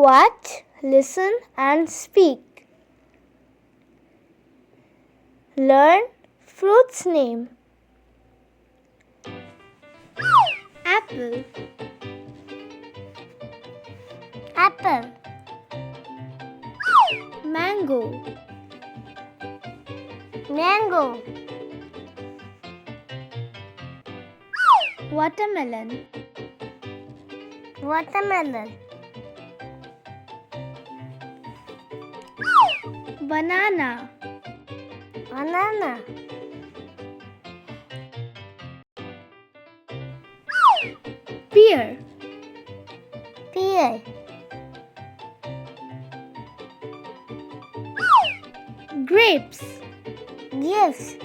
Watch, listen and speak. Learn fruits name. Apple, Apple. mango, Mango. watermelon, Watermelon. banana, Banana. pear, Pear. grapes, Grapes.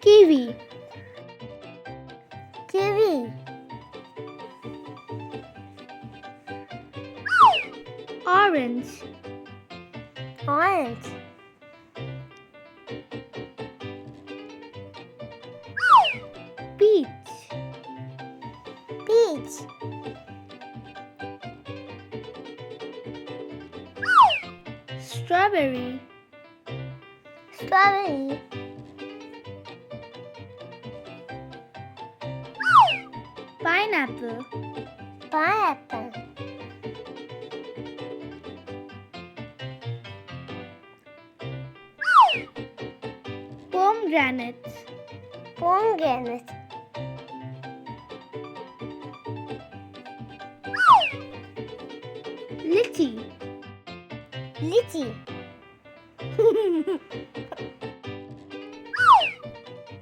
kiwi, Kiwi. orange, Orange. peach, Peach. strawberry, Strawberry. pineapple, Pineapple. pomegranate, Pomegranate. lychee, Lychee.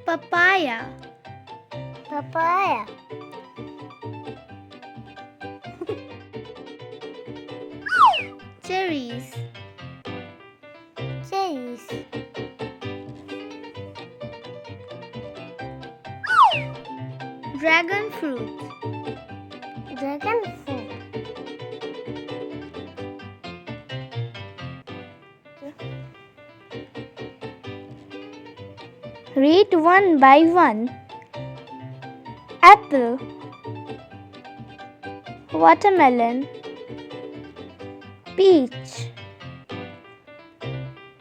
papaya, Papaya. cherries, Cherries. dragon fruit, Dragon fruit. read one by one. Apple, watermelon, peach,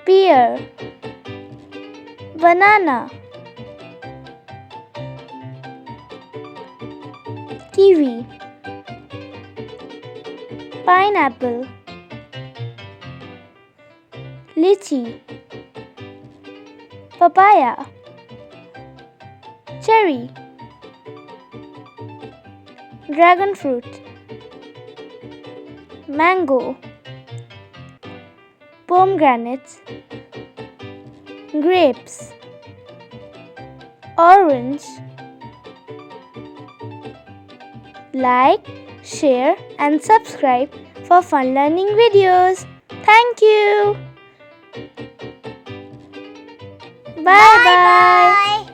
pear, banana, kiwi, pineapple, lychee, papaya, cherry, dragon fruit, mango, pomegranates, grapes, orange. Like, share and subscribe for fun learning videos. Thank you. Bye bye.